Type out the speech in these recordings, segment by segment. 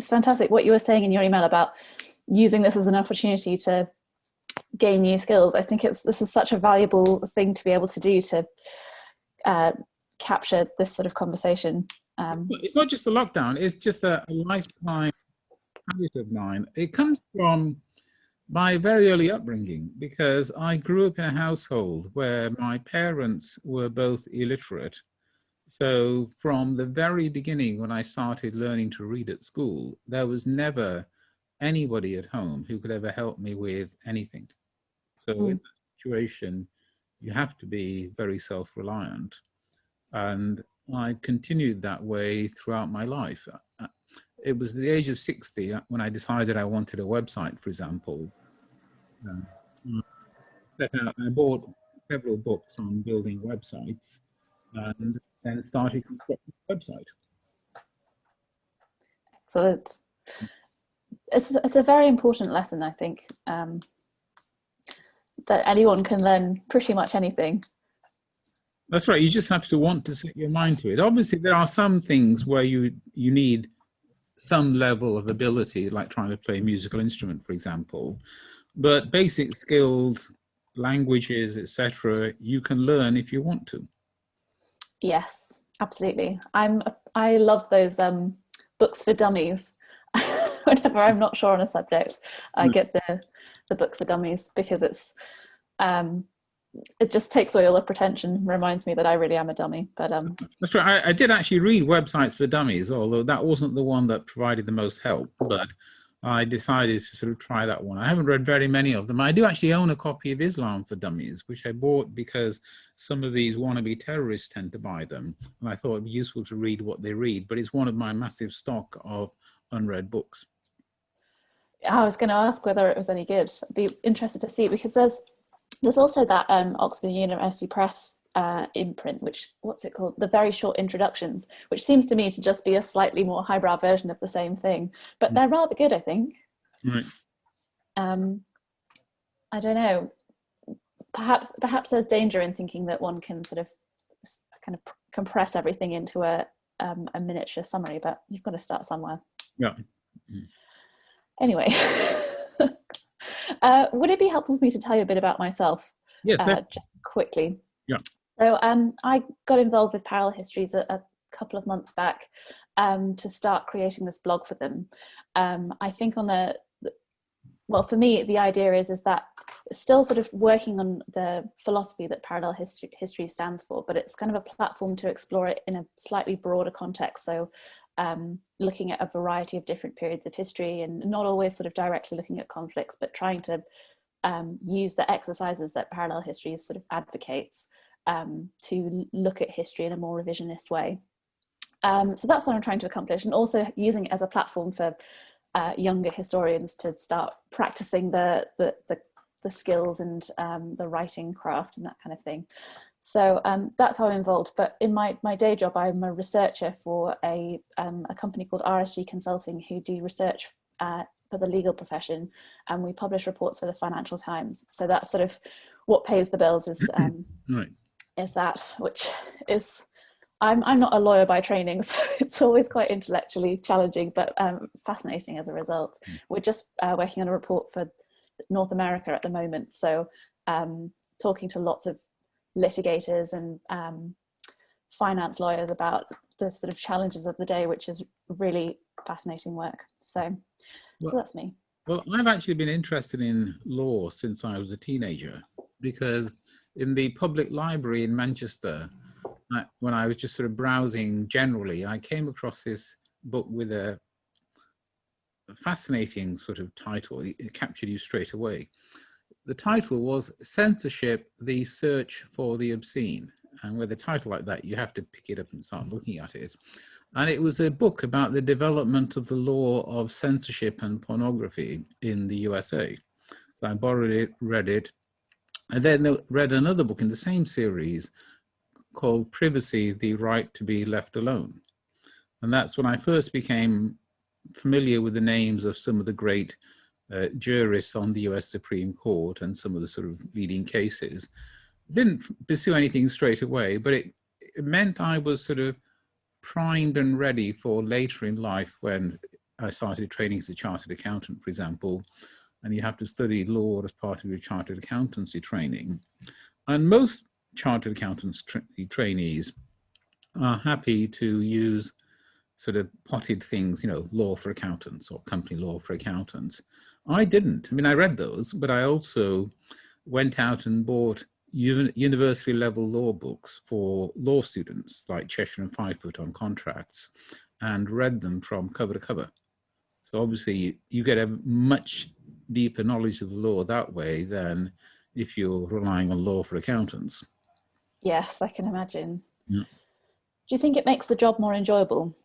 it's fantastic what you were saying in your email about using this as an opportunity to gain new skills. I think this is such a valuable thing to be able to do to capture this sort of conversation. It's not just a lockdown, it's just a lifetime habit of mine. It comes from my very early upbringing, because I grew up in a household where my parents were both illiterate. So from the very beginning, when I started learning to read at school, there was never anybody at home who could ever help me with anything. So in that situation, you have to be very self-reliant. And I continued that way throughout my life. It was the age of 60 when I decided I wanted a website, for example. I bought several books on building websites and then started constructing a website. Excellent. It's a very important lesson, I think, that anyone can learn pretty much anything. That's right. You just have to want to set your mind to it. Obviously, there are some things where you need some level of ability, like trying to play a musical instrument, for example. But basic skills, languages, etc., you can learn if you want to. Yes, absolutely. I love those books for dummies. Whenever I'm not sure on a subject, I get the book for dummies, because it just takes away all the pretension, reminds me that I really am a dummy. But that's right. I did actually read Websites for Dummies, although that wasn't the one that provided the most help. But I decided to sort of try that one. I haven't read very many of them. I do actually own a copy of Islam for Dummies, which I bought because some of these wannabe terrorists tend to buy them. And I thought it'd be useful to read what they read, but it's one of my massive stock of unread books. I was going to ask whether it was any good. I'd be interested to see, because there's also that Oxford University Press imprint, what's it called? The Very Short Introductions, which seems to me to just be a slightly more highbrow version of the same thing. But they're rather good, I think. Right. I don't know. Perhaps there's danger in thinking that one can sort of kind of compress everything into a miniature summary, but you've got to start somewhere. Yeah. Anyway, would it be helpful for me to tell you a bit about myself? Yes, just quickly. Yeah. So I got involved with Parallel Histories a couple of months back to start creating this blog for them. I think well, for me, the idea is that it's still sort of working on the philosophy that Parallel History stands for, but it's kind of a platform to explore it in a slightly broader context. So looking at a variety of different periods of history, and not always sort of directly looking at conflicts, but trying to use the exercises that Parallel Histories sort of advocates to look at history in a more revisionist way. So that's what I'm trying to accomplish, and also using it as a platform for younger historians to start practicing the skills and the writing craft and that kind of thing. So that's how I'm involved. But in my day job, I'm a researcher for a company called RSG Consulting, who do research for the legal profession, and we publish reports for the Financial Times. So that's sort of what pays the bills, is right. Is that, which is, I'm not a lawyer by training, so it's always quite intellectually challenging, but fascinating as a result. We're just working on a report for North America at the moment, so talking to lots of litigators and finance lawyers about the sort of challenges of the day, which is really fascinating work. So that's me. Well, I've actually been interested in law since I was a teenager, because in the public library in Manchester, when I was just sort of browsing generally, I came across this book with a fascinating sort of title. It captured you straight away. The title was Censorship, the Search for the Obscene. And with a title like that, you have to pick it up and start looking at it. And it was a book about the development of the law of censorship and pornography in the USA. So I borrowed it, read it, and then read another book in the same series called Privacy, the Right to be Left Alone. And that's when I first became familiar with the names of some of the great jurists on the US Supreme Court and some of the sort of leading cases. Didn't pursue anything straight away, but it meant I was sort of primed and ready for later in life, when I started training as a chartered accountant, for example, and you have to study law as part of your chartered accountancy training. And most chartered accountants trainees are happy to use sort of potted things, you know, law for accountants or company law for accountants. I didn't. I mean, I read those, but I also went out and bought university level law books for law students like Cheshire and Fivefoot on contracts and read them from cover to cover. So obviously you get a much deeper knowledge of the law that way than if you're relying on law for accountants. Yes, I can imagine. Yeah. Do you think it makes the job more enjoyable?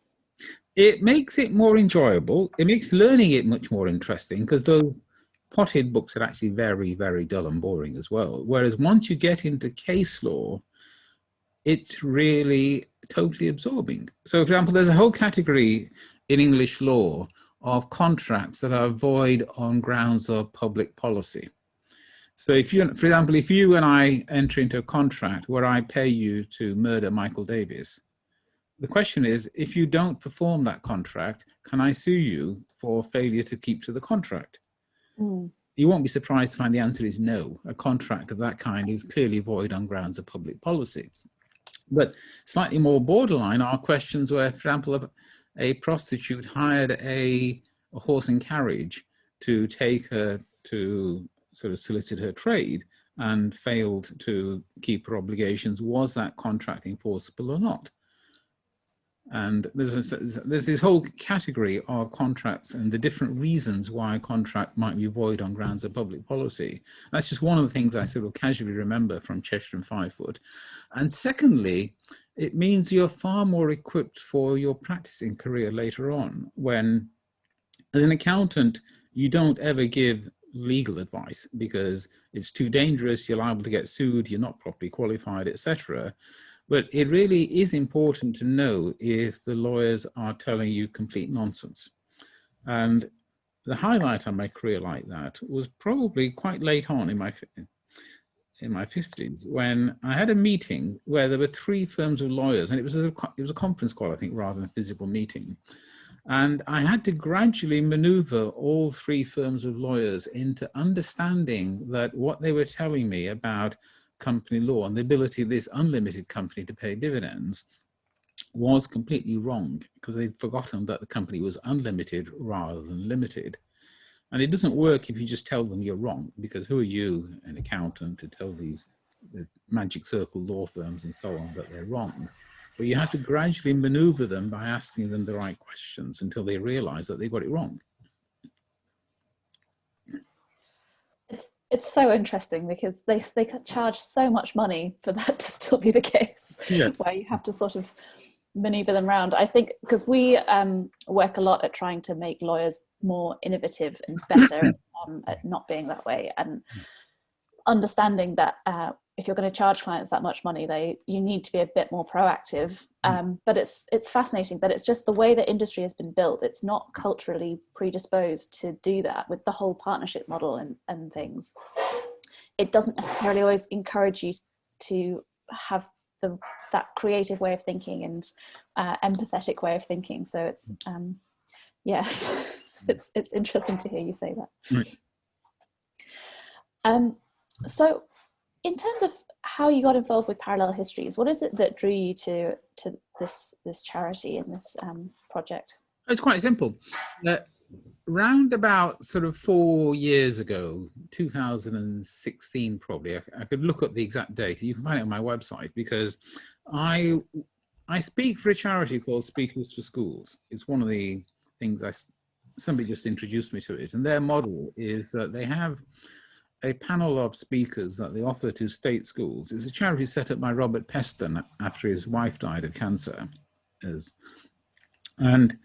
It makes it more enjoyable. It makes learning it much more interesting, because those potted books are actually very, very dull and boring as well. Whereas once you get into case law, it's really totally absorbing. So, for example, there's a whole category in English law of contracts that are void on grounds of public policy. So if you, for example, if you and I enter into a contract where I pay you to murder Michael Davies, the question is, if you don't perform that contract, can I sue you for failure to keep to the contract? Mm. You won't be surprised to find the answer is no. A contract of that kind is clearly void on grounds of public policy. But slightly more borderline are questions where, for example, a prostitute hired a horse and carriage to take her to sort of solicit her trade and failed to keep her obligations. Was that contract enforceable or not? And there's this whole category of contracts and the different reasons why a contract might be void on grounds of public policy. That's just one of the things I sort of casually remember from Cheshire and Fivefoot. And secondly, it means you're far more equipped for your practicing career later on, when as an accountant, you don't ever give legal advice because it's too dangerous, you're liable to get sued, you're not properly qualified, etc. But it really is important to know if the lawyers are telling you complete nonsense. And the highlight of my career like that was probably quite late on in my 50s, when I had a meeting where there were 3 firms of lawyers, and it was a conference call, I think, rather than a physical meeting. And I had to gradually maneuver all 3 firms of lawyers into understanding that what they were telling me about company law and the ability of this unlimited company to pay dividends was completely wrong, because they'd forgotten that the company was unlimited rather than limited. And it doesn't work if you just tell them you're wrong, because who are you, an accountant, to tell these magic circle law firms and so on that they're wrong? But you have to gradually maneuver them by asking them the right questions until they realize that they got it wrong. It's so interesting because they charge so much money for that to still be the case. Yeah. Where you have to sort of maneuver them around. I think because we work a lot at trying to make lawyers more innovative and better at not being that way, and understanding that if you're going to charge clients that much money, you need to be a bit more proactive. But it's fascinating that it's just the way the industry has been built. It's not culturally predisposed to do that with the whole partnership model and things. It doesn't necessarily always encourage you to have that creative way of thinking and empathetic way of thinking. So it's yes, it's interesting to hear you say that. Right. So in terms of how you got involved with Parallel Histories, what is it that drew you to this charity and this project? It's quite simple. Round about sort of 4 years ago, 2016 probably, I could look up the exact date. You can find it on my website, because I speak for a charity called Speakers for Schools. It's one of the things somebody just introduced me to it, and their model is that they have a panel of speakers that they offer to state schools. It's a charity set up by Robert Peston after his wife died of cancer. And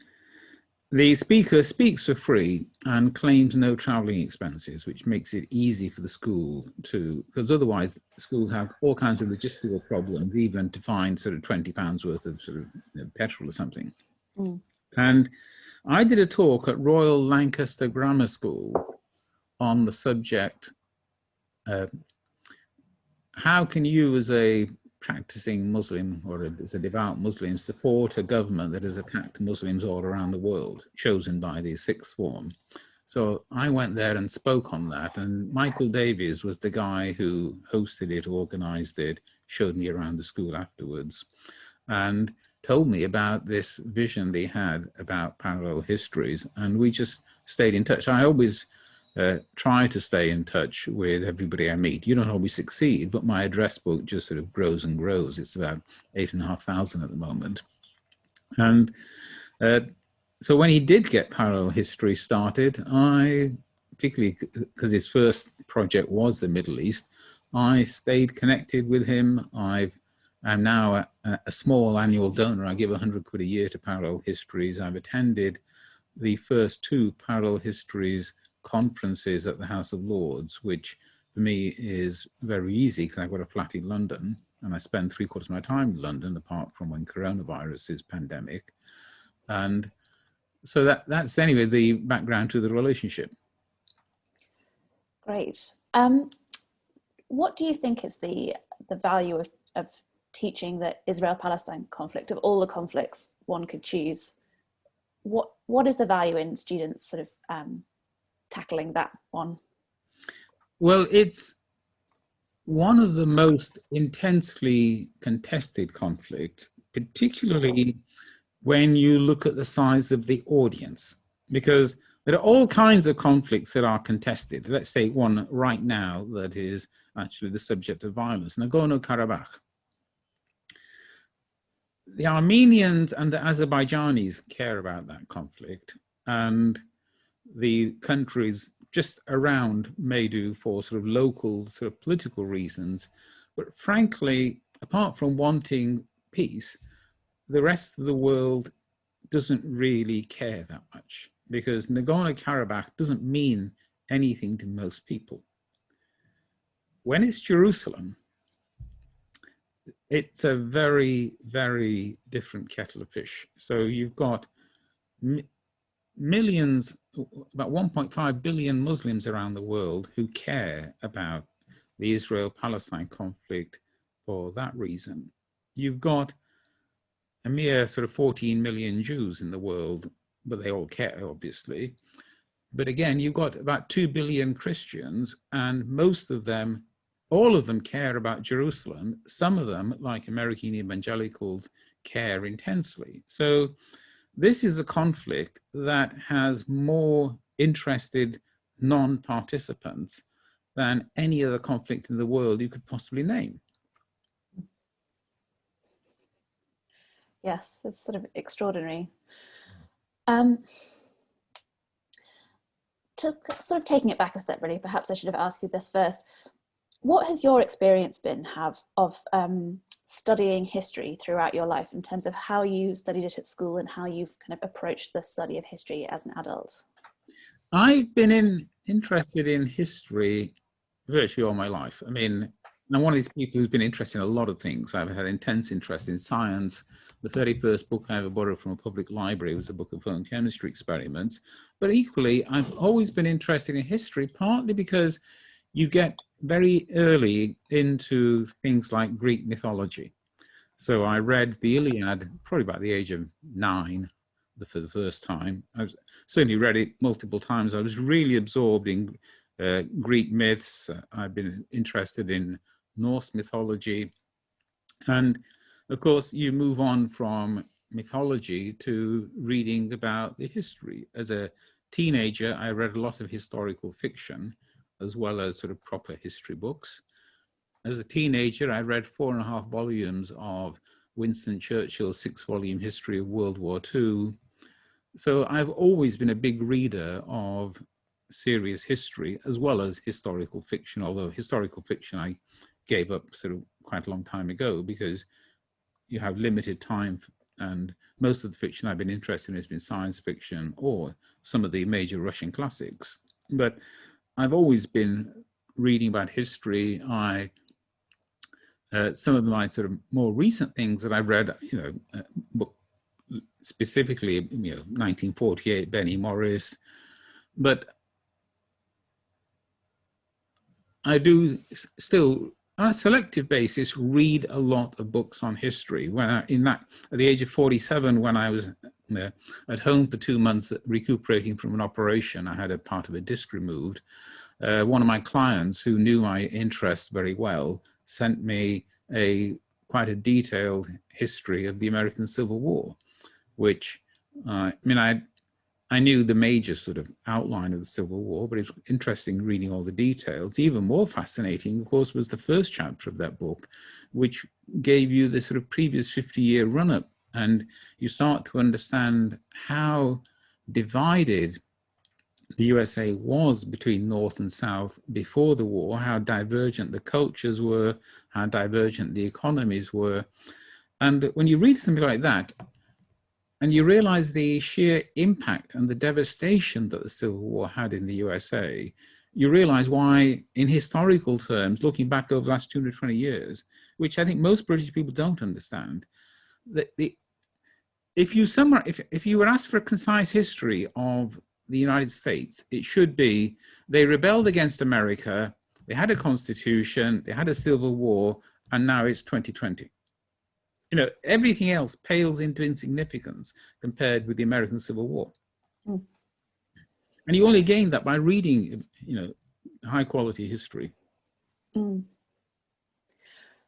the speaker speaks for free and claims no traveling expenses, which makes it easy for the school because otherwise schools have all kinds of logistical problems, even to find sort of £20 worth of sort of petrol or something. Mm. And I did a talk at Royal Lancaster Grammar School on the subject, how can you as a practicing Muslim, or as a devout Muslim, support a government that has attacked Muslims all around the world, chosen by the Sixth Form. So I went there and spoke on that, and Michael Davies was the guy who hosted it, organized it, showed me around the school afterwards, and told me about this vision they had about parallel histories, and we just stayed in touch. I always try to stay in touch with everybody I meet. You don't always succeed, but my address book just sort of grows and grows. It's about 8,500 at the moment. And so when he did get Parallel History started, I, particularly because his first project was the Middle East, I stayed connected with him. I'm now a small annual donor. I give 100 quid a year to Parallel Histories. I've attended the first 2 Parallel Histories conferences at the House of Lords, which for me is very easy because I've got a flat in London and I spend 3/4 of my time in London, apart from when coronavirus is pandemic. And so that's anyway the background to the relationship. Great. What do you think is the value of teaching the Israel-Palestine conflict? Of all the conflicts one could choose, what is the value in students sort of tackling that one? Well, it's one of the most intensely contested conflicts, particularly when you look at the size of the audience, because there are all kinds of conflicts that are contested. Let's take one right now that is actually the subject of violence, Nagorno-Karabakh. The Armenians and the Azerbaijanis care about that conflict, and the countries just around may do for sort of local sort of political reasons. But frankly, apart from wanting peace, the rest of the world doesn't really care that much, because Nagorno-Karabakh doesn't mean anything to most people. When it's Jerusalem, it's a very, very different kettle of fish. So you've got millions, about 1.5 billion Muslims around the world who care about the Israel-Palestine conflict for that reason. You've got a mere sort of 14 million Jews in the world, but they all care, obviously. But again, you've got about 2 billion Christians, and most of them, all of them care about Jerusalem. Some of them, like American evangelicals, care intensely. So this is a conflict that has more interested non-participants than any other conflict in the world you could possibly name. Yes, it's sort of extraordinary. To sort of taking it back a step, really, perhaps I should have asked you this first. What has your experience been of studying history throughout your life, in terms of how you studied it at school and how you've kind of approached the study of history as an adult? I've been interested in history virtually all my life. I mean, I'm one of these people who's been interested in a lot of things. I've had intense interest in science. The very first book I ever borrowed from a public library was a book of home chemistry experiments. But equally, I've always been interested in history, partly because you get very early into things like Greek mythology. So I read the Iliad probably about the age of 9 for the first time. I've certainly read it multiple times. I was really absorbed in Greek myths. I've been interested in Norse mythology. And of course, you move on from mythology to reading about the history. As a teenager, I read a lot of historical fiction, as well as sort of proper history books. As a teenager, I read 4.5 volumes of Winston Churchill's 6-volume history of World War II. So I've always been a big reader of serious history, as well as historical fiction, although historical fiction I gave up sort of quite a long time ago, because you have limited time, and most of the fiction I've been interested in has been science fiction or some of the major Russian classics. But I've always been reading about history. Some of my sort of more recent things that I've read, specifically, 1948, Benny Morris, but I do still on a selective basis, read a lot of books on history. When at the age of 47, when I was at home for 2 months recuperating from an operation, I had a part of a disc removed. One of my clients, who knew my interests very well, sent me quite a detailed history of the American Civil War, which I knew the major sort of outline of the Civil War, but it was interesting reading all the details. Even more fascinating, of course, was the first chapter of that book, which gave you the sort of previous 50-year run-up, and you start to understand how divided the USA was between North and South before the war, how divergent the cultures were, how divergent the economies were. And when you read something like that, and you realize the sheer impact and the devastation that the Civil War had in the USA, you realize why, in historical terms, looking back over the last 220 years, which I think most British people don't understand, that if you were asked for a concise history of the United States, it should be they rebelled against America, they had a constitution, they had a civil war, and now it's 2020. You know, everything else pales into insignificance compared with the American Civil War. Mm. And you only gain that by reading, you know, high quality history. Mm.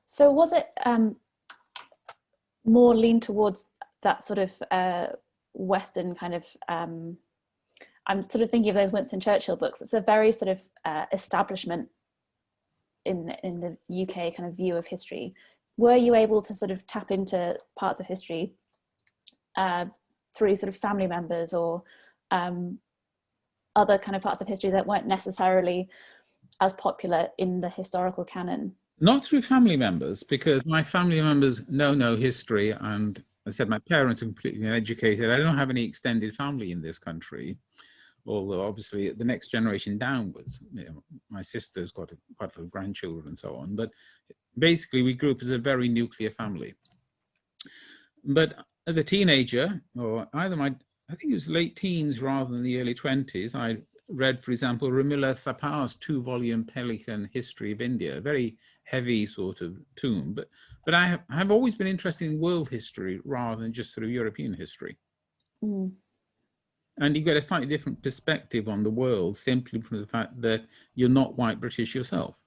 So was it more lean towards that sort of Western kind of, I'm sort of thinking of those Winston Churchill books. It's a very sort of establishment in the UK kind of view of history. Were you able to sort of tap into parts of history through sort of family members or other kind of parts of history that weren't necessarily as popular in the historical canon? Not through family members, because my family members know no history, and I said my parents are completely uneducated. I don't have any extended family in this country, although obviously the next generation downwards, you know, my sister's got quite a lot of grandchildren and so on, but basically we grew up as a very nuclear family. But as a teenager, or I think it was late teens rather than the early 20s, I read, for example, Ramila Thapar's 2-volume Pelican History of India, a very heavy sort of tome, but I have always been interested in world history rather than just sort of European history. Mm. And you get a slightly different perspective on the world simply from the fact that you're not white British yourself.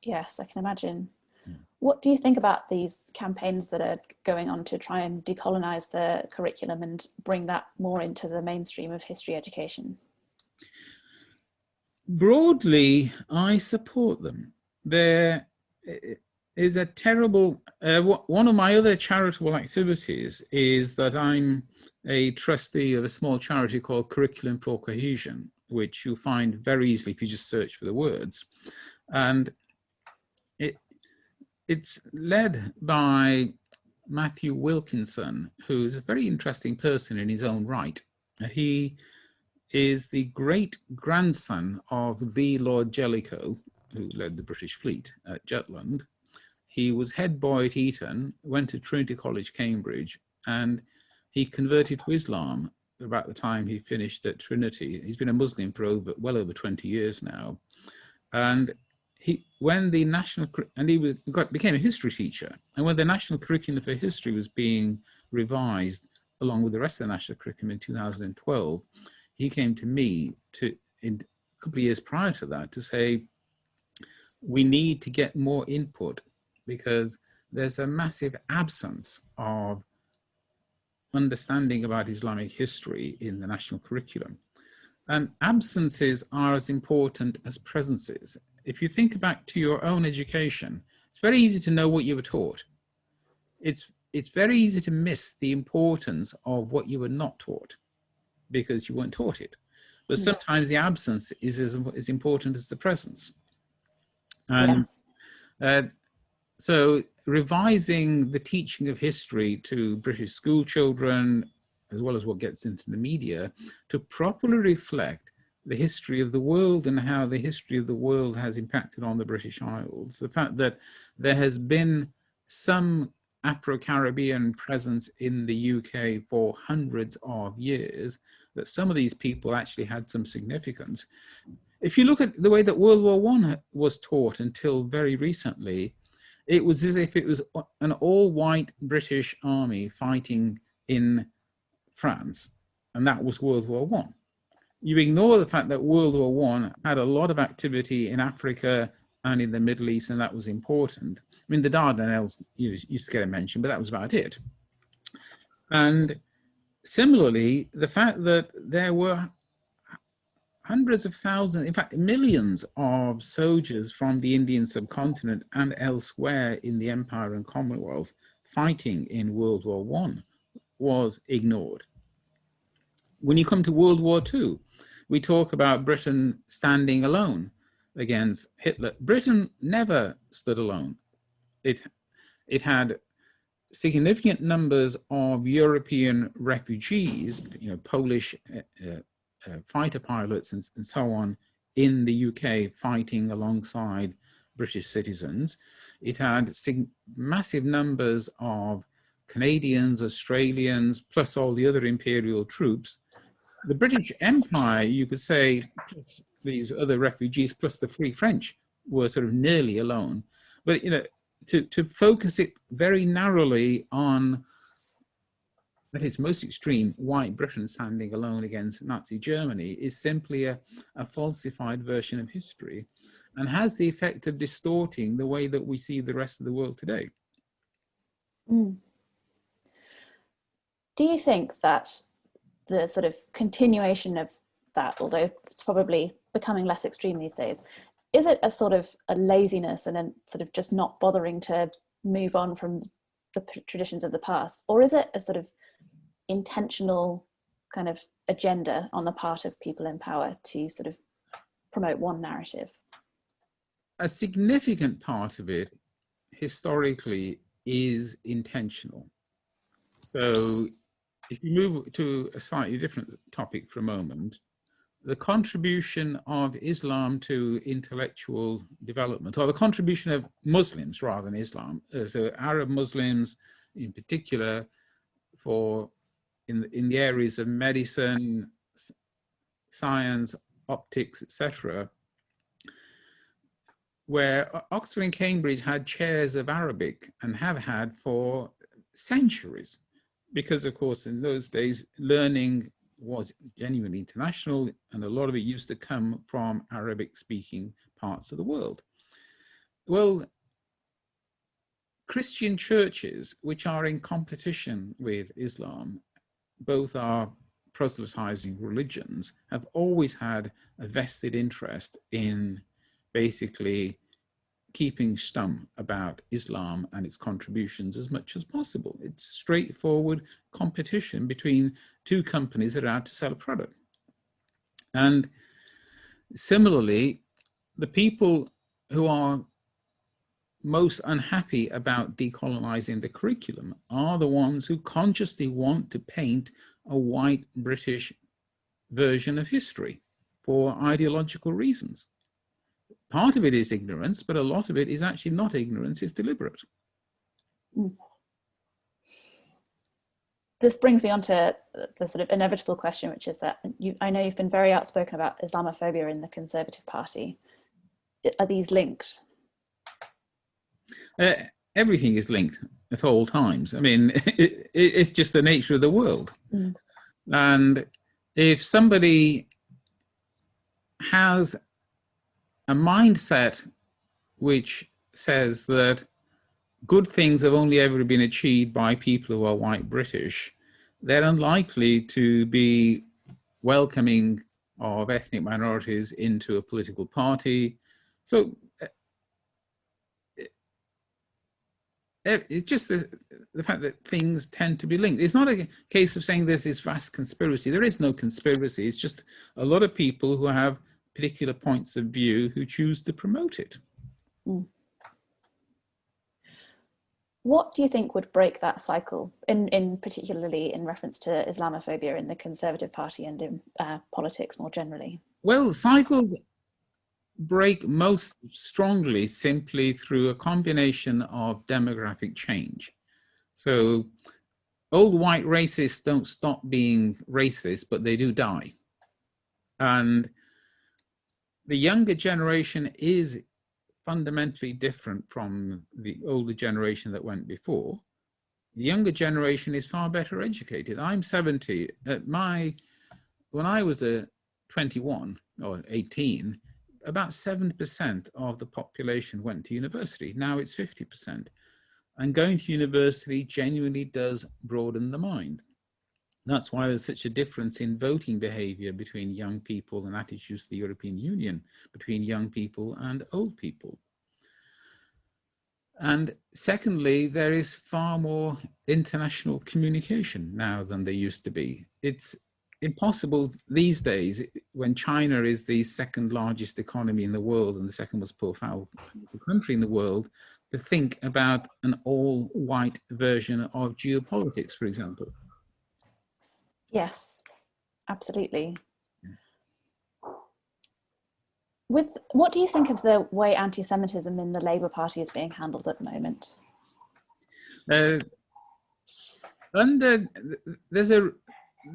Yes, I can imagine. Yeah. What do you think about these campaigns that are going on to try and decolonize the curriculum and bring that more into the mainstream of history education? Broadly, I support them. There is a terrible, one of my other charitable activities is that I'm a trustee of a small charity called Curriculum for Cohesion, which you'll find very easily if you just search for the words. And it's led by Matthew Wilkinson, who's a very interesting person in his own right. He is the great-grandson of the Lord Jellicoe, who led the British fleet at Jutland. He was head boy at Eton, went to Trinity College, Cambridge, and he converted to Islam about the time he finished at Trinity. He's been a Muslim for well over 20 years now. And became a history teacher. And when the national curriculum for history was being revised, along with the rest of the national curriculum in 2012, he came to me a couple of years prior to that to say, we need to get more input because there's a massive absence of understanding about Islamic history in the national curriculum. And absences are as important as presences. If you think back to your own education, it's very easy to know what you were taught. It's very easy to miss the importance of what you were not taught because you weren't taught it. But sometimes the absence is as important as the presence. And yes. So revising the teaching of history to British school children, as well as what gets into the media, to properly reflect the history of the world and how the history of the world has impacted on the British Isles. The fact that there has been some Afro-Caribbean presence in the UK for hundreds of years, that some of these people actually had some significance. If you look at the way that World War I was taught until very recently, it was as if it was an all-white British army fighting in France, and that was World War I. You ignore the fact that World War I had a lot of activity in Africa and in the Middle East, and that was important. I mean, the Dardanelles used to get a mention, but that was about it. And similarly, the fact that there were hundreds of thousands, in fact, millions of soldiers from the Indian subcontinent and elsewhere in the Empire and Commonwealth fighting in World War I was ignored. When you come to World War II, we talk about Britain standing alone against Hitler. Britain never stood alone. It had significant numbers of European refugees, Polish fighter pilots and so on in the UK fighting alongside British citizens. It had massive numbers of Canadians, Australians, plus all the other imperial troops. The British Empire, you could say, plus these other refugees, plus the Free French, were sort of nearly alone. But to focus it very narrowly on that its most extreme, white Britain standing alone against Nazi Germany, is simply a falsified version of history, and has the effect of distorting the way that we see the rest of the world today. Mm. Do you think that the sort of continuation of that, although it's probably becoming less extreme these days, is it a sort of a laziness and a sort of just not bothering to move on from the traditions of the past? Or is it a sort of intentional kind of agenda on the part of people in power to sort of promote one narrative? A significant part of it, historically, is intentional. So if you move to a slightly different topic for a moment, the contribution of Islam to intellectual development, or the contribution of Muslims rather than Islam, so Arab Muslims in particular, in the areas of medicine, science, optics, etc., where Oxford and Cambridge had chairs of Arabic and have had for centuries, because of course in those days learning was genuinely international, and a lot of it used to come from Arabic-speaking parts of the world. Well, Christian churches, which are in competition with Islam, both are proselytizing religions, have always had a vested interest in basically keeping stum about Islam and its contributions as much as possible. It's straightforward competition between two companies that are out to sell a product. And similarly, the people who are most unhappy about decolonizing the curriculum are the ones who consciously want to paint a white British version of history for ideological reasons. Part of it is ignorance, but a lot of it is actually not ignorance, it's deliberate. This brings me on to the sort of inevitable question, which is that I know you've been very outspoken about Islamophobia in the Conservative Party. Are these linked? Everything is linked at all times. I mean, it's just the nature of the world. Mm. And if somebody has a mindset which says that good things have only ever been achieved by people who are white British, they're unlikely to be welcoming of ethnic minorities into a political party. So it's just the fact that things tend to be linked. It's not a case of saying there's this vast conspiracy. There is no conspiracy. It's just a lot of people who have particular points of view who choose to promote it. Mm. What do you think would break that cycle, in particularly in reference to Islamophobia in the Conservative Party and in politics more generally? Well, cycles break most strongly simply through a combination of demographic change. So old white racists don't stop being racist, but they do die. And the younger generation is fundamentally different from the older generation that went before. The younger generation is far better educated. I'm 70. When I was 21 or 18, about 7% of the population went to university. Now it's 50%. And going to university genuinely does broaden the mind. That's why there's such a difference in voting behavior between young people and attitudes to the European Union, between young people and old people. And secondly, there is far more international communication now than there used to be. It's impossible these days, when China is the second largest economy in the world and the second most powerful country in the world, to think about an all-white version of geopolitics, for example. Yes, absolutely. What do you think of the way anti-Semitism in the Labour Party is being handled at the moment? There's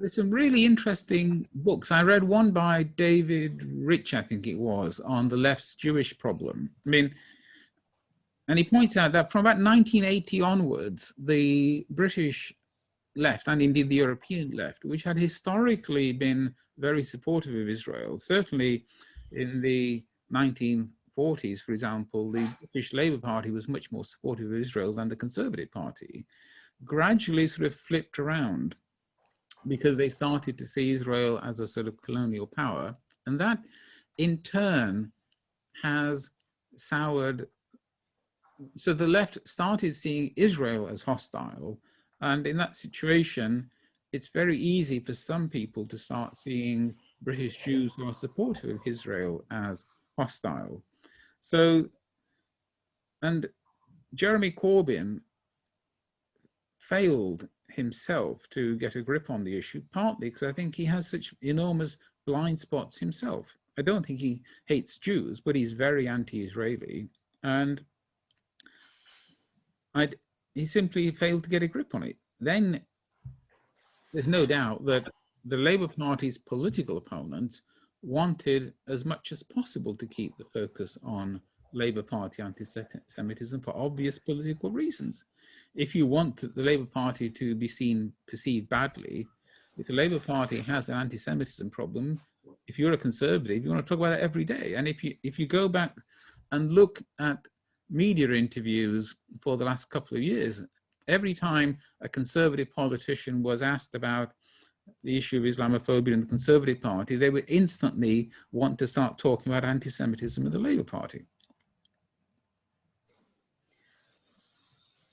some really interesting books. I read one by David Rich, I think it was, on the left's Jewish problem. I mean, and he points out that from about 1980 onwards, the British left, and indeed the European left, which had historically been very supportive of Israel, certainly in the 1940s, for example, the British Labour Party was much more supportive of Israel than the Conservative Party, gradually sort of flipped around because they started to see Israel as a sort of colonial power. And that in turn has soured. So the left started seeing Israel as hostile. And in that situation, it's very easy for some people to start seeing British Jews who are supportive of Israel as hostile. So, and Jeremy Corbyn failed himself to get a grip on the issue, partly because I think he has such enormous blind spots himself. I don't think he hates Jews, but he's very anti-Israeli. And he simply failed to get a grip on it. Then there's no doubt that the Labour Party's political opponents wanted as much as possible to keep the focus on Labour Party anti-Semitism for obvious political reasons. If you want the Labour Party to be perceived badly, if the Labour Party has an anti-Semitism problem, if you're a conservative, you want to talk about it every day. And if you go back and look at media interviews for the last couple of years, every time a conservative politician was asked about the issue of Islamophobia in the Conservative Party, they would instantly want to start talking about anti-Semitism in the Labour Party.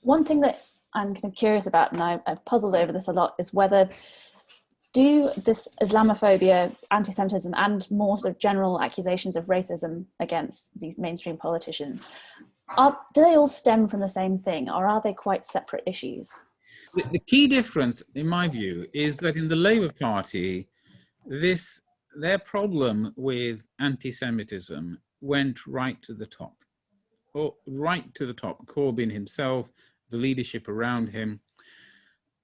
One thing that I'm kind of curious about, and I've puzzled over this a lot, is whether do this Islamophobia, anti-Semitism, and more sort of general accusations of racism against these mainstream politicians, do they all stem from the same thing, or are they quite separate issues? The key difference, in my view, is that in the Labour Party, their problem with anti-Semitism went right to the top. Or right to the top, Corbyn himself, the leadership around him.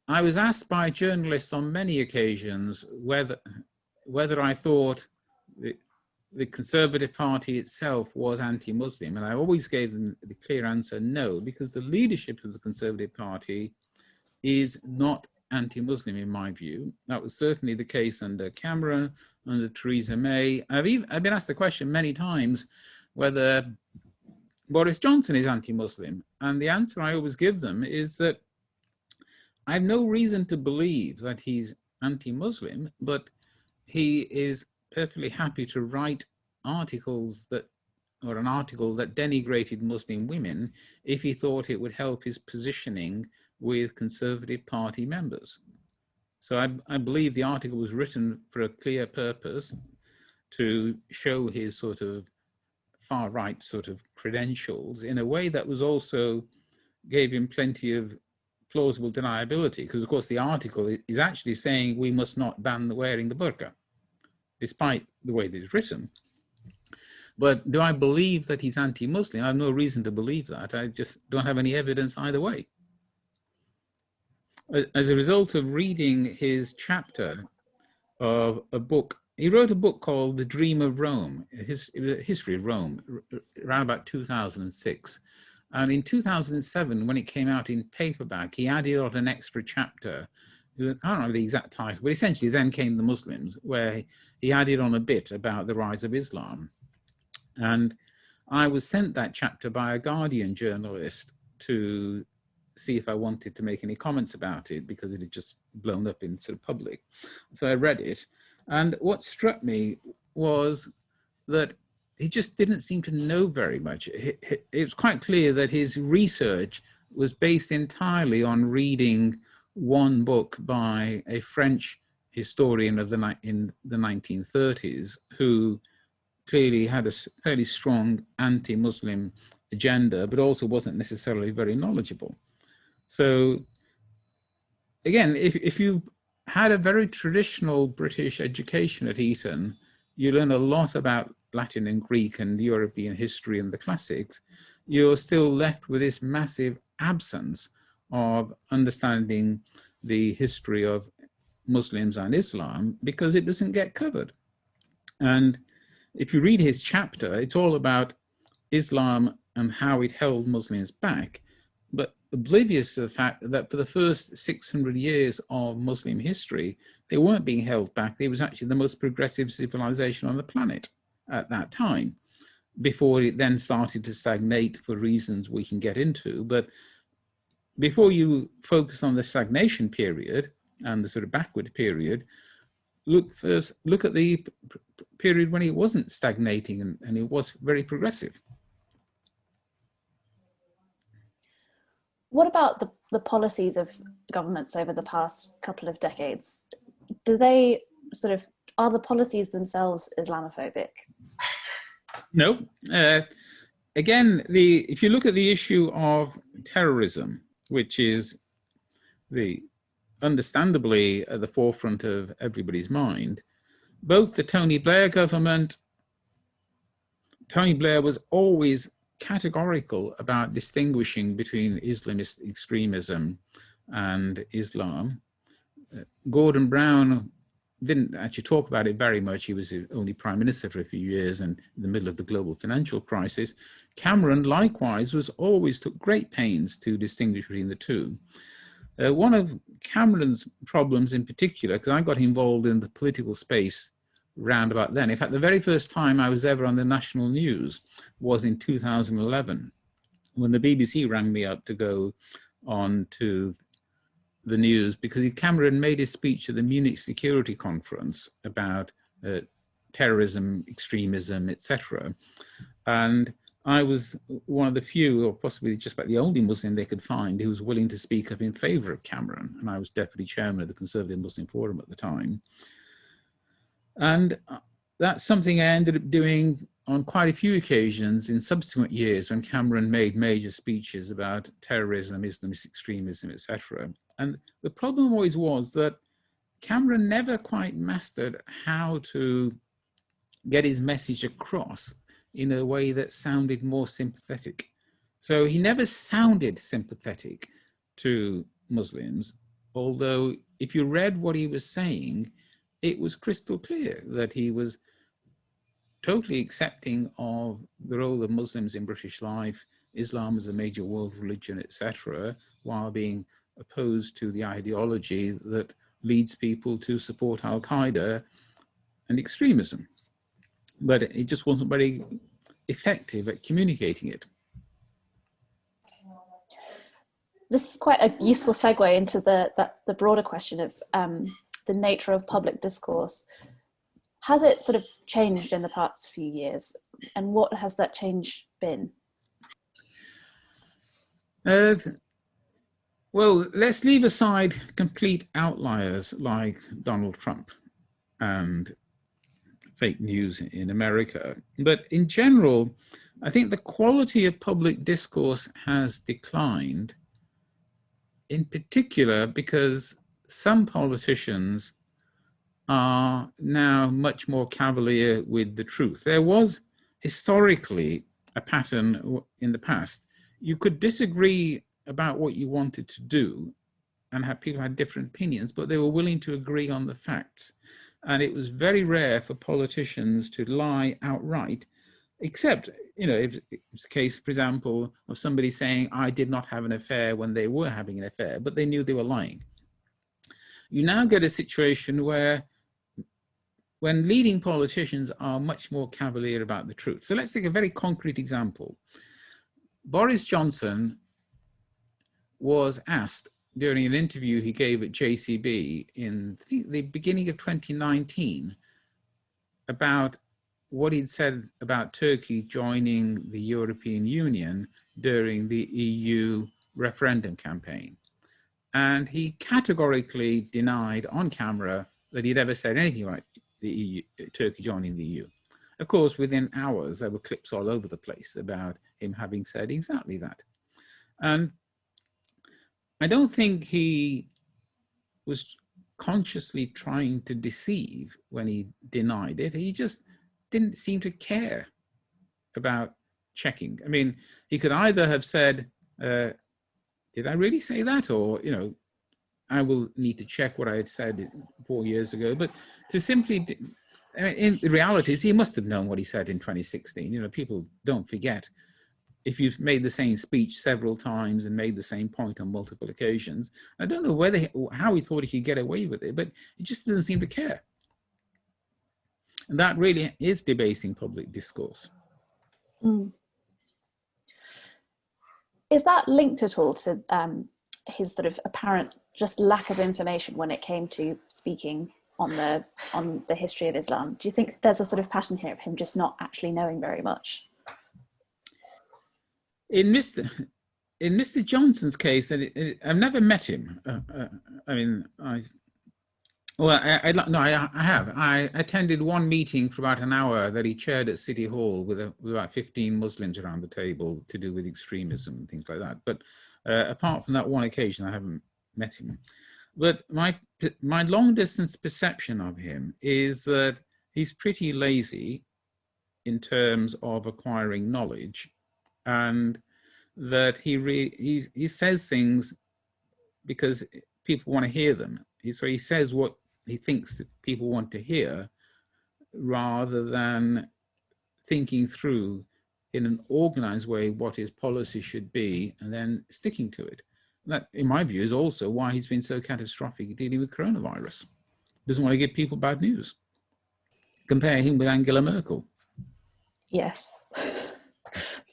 I was asked by journalists on many occasions whether I thought the Conservative Party itself was anti-Muslim, and I always gave them the clear answer, no, because the leadership of the Conservative Party is not anti-Muslim in my view. That was certainly the case under Cameron, under Theresa May. I've been asked the question many times whether Boris Johnson is anti-Muslim, and the answer I always give them is that I have no reason to believe that he's anti-Muslim, but he is perfectly happy to write articles or an article that denigrated Muslim women if he thought it would help his positioning with Conservative Party members. So I believe the article was written for a clear purpose, to show his sort of far-right sort of credentials in a way that was also gave him plenty of plausible deniability, because of course the article is actually saying we must not ban wearing the burqa, despite the way that it's written. But do I believe that he's anti-Muslim? I have no reason to believe that. I just don't have any evidence either way. As a result of reading his chapter of a book He wrote a book called The Dream of Rome, it was a history of Rome, around about 2006. And in 2007, when it came out in paperback, he added on an extra chapter. I can't remember the exact title, but essentially then came the Muslims, where he added on a bit about the rise of Islam. And I was sent that chapter by a Guardian journalist to see if I wanted to make any comments about it, because it had just blown up into the public. So I read it. And what struck me was that he just didn't seem to know very much. It was quite clear that his research was based entirely on reading one book by a French historian in the 1930s, who clearly had a fairly strong anti-Muslim agenda, but also wasn't necessarily very knowledgeable. So again, if you had a very traditional British education at Eton, you learn a lot about Latin and Greek and European history and the classics. You're still left with this massive absence of understanding the history of Muslims and Islam, because it doesn't get covered. And if you read his chapter, it's all about Islam and how it held Muslims back, but oblivious to the fact that for the first 600 years of Muslim history, they weren't being held back. It was actually the most progressive civilization on the planet at that time, before it then started to stagnate for reasons we can get into. But before you focus on the stagnation period and the sort of backward period, look at the period when it wasn't stagnating and it was very progressive. What about the policies of governments over the past couple of decades? Do they are the policies themselves Islamophobic? No. Again, if you look at the issue of terrorism, which is understandably at the forefront of everybody's mind, both the Tony Blair government, Tony Blair was always categorical about distinguishing between Islamist extremism and Islam. Gordon Brown didn't actually talk about it very much. He was only prime minister for a few years and in the middle of the global financial crisis. Cameron, likewise, always took great pains to distinguish between the two. One of Cameron's problems in particular, because I got involved in the political space round about then. In fact, the very first time I was ever on the national news was in 2011, when the BBC rang me up to go on to the news, because Cameron made his speech at the Munich Security Conference about terrorism, extremism, etc. And I was one of the few, or possibly just about the only Muslim they could find, who was willing to speak up in favor of Cameron. And I was deputy chairman of the Conservative Muslim Forum at the time. And that's something I ended up doing on quite a few occasions in subsequent years when Cameron made major speeches about terrorism, Islamist extremism, etc. And the problem always was that Cameron never quite mastered how to get his message across in a way that sounded more sympathetic. So he never sounded sympathetic to Muslims, although if you read what he was saying, it was crystal clear that he was totally accepting of the role of Muslims in British life, Islam as a major world religion, etc., while being opposed to the ideology that leads people to support Al-Qaeda and extremism. But it just wasn't very effective at communicating it. This is quite a useful segue into the broader question of the nature of public discourse. Has it sort of changed in the past few years? And what has that change been? Well, let's leave aside complete outliers like Donald Trump and fake news in America. But in general, I think the quality of public discourse has declined, in particular because some politicians are now much more cavalier with the truth. There was historically a pattern in the past. You could disagree about what you wanted to do and have people had different opinions, but they were willing to agree on the facts. And it was very rare for politicians to lie outright, except, if it's a case, for example, of somebody saying, I did not have an affair when they were having an affair, but they knew they were lying. You now get a situation where when leading politicians are much more cavalier about the truth. So let's take a very concrete example. Boris Johnson was asked during an interview he gave at JCB in, I think, the beginning of 2019 about what he'd said about Turkey joining the European Union during the EU referendum campaign. And he categorically denied on camera that he'd ever said anything like the EU, Turkey joining the EU. Of course, within hours, there were clips all over the place about him having said exactly that. And I don't think he was consciously trying to deceive when he denied it. He just didn't seem to care about checking. I mean, he could either have said, did I really say that? Or, I will need to check what I had said 4 years ago. But to simply, I mean, in the reality is he must have known what he said in 2016. People don't forget. If you've made the same speech several times and made the same point on multiple occasions, I don't know how he thought he could get away with it, but he just doesn't seem to care. And that really is debasing public discourse. Mm. Is that linked at all to his sort of apparent just lack of information when it came to speaking on the history of Islam? Do you think there's a sort of pattern here of him just not actually knowing very much? In Mr. Johnson's case, and I've never met him. I mean, I have. I attended one meeting for about an hour that he chaired at City Hall with about 15 Muslims around the table to do with extremism and things like that. But apart from that one occasion, I haven't met him. But my long distance perception of him is that he's pretty lazy in terms of acquiring knowledge, and that he says things because people want to hear them. So he says what he thinks that people want to hear, rather than thinking through in an organized way what his policy should be and then sticking to it. That, in my view, is also why he's been so catastrophic dealing with coronavirus. Doesn't want to give people bad news. Compare him with Angela Merkel. Yes,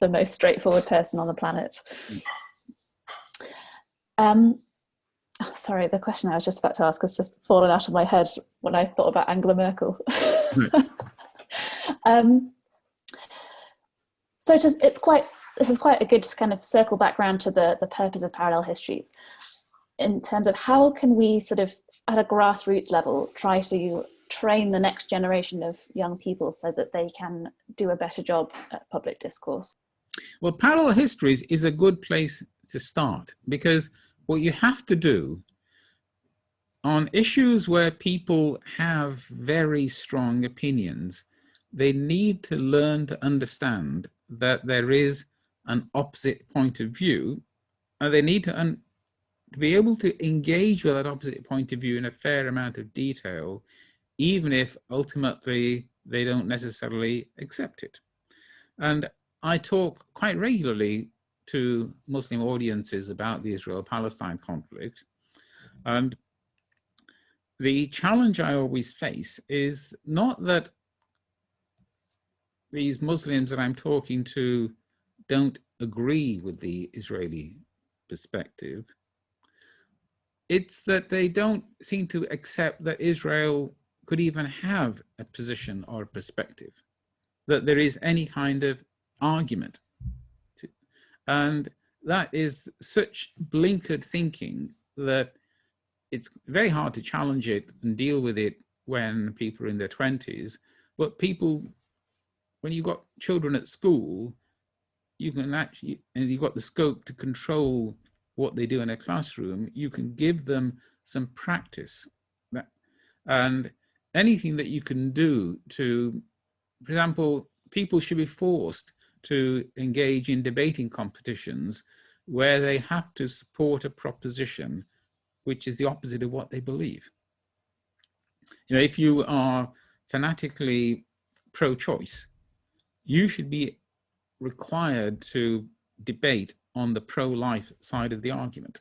the most straightforward person on the planet. Sorry, the question I was just about to ask has just fallen out of my head when I thought about Angela Merkel. So this is quite a good kind of circle back round to the purpose of Parallel Histories, in terms of how can we sort of at a grassroots level try to train the next generation of young people so that they can do a better job at public discourse? Well, Parallel Histories is a good place to start, because what you have to do on issues where people have very strong opinions, they need to learn to understand that there is an opposite point of view, and they need to be able to engage with that opposite point of view in a fair amount of detail, even if ultimately they don't necessarily accept it. And I talk quite regularly to Muslim audiences about the Israel-Palestine conflict. And the challenge I always face is not that these Muslims that I'm talking to don't agree with the Israeli perspective. It's that they don't seem to accept that Israel could even have a position or a perspective, that there is any kind of argument. And that is such blinkered thinking that it's very hard to challenge it and deal with it when people are in their 20s. But people, when you've got children at school, you can actually, and you've got the scope to control what they do in a classroom, you can give them some practice. And anything that you can do to, for example, people should be forced to engage in debating competitions where they have to support a proposition which is the opposite of what they believe. You know, if you are fanatically pro-choice, you should be required to debate on the pro-life side of the argument,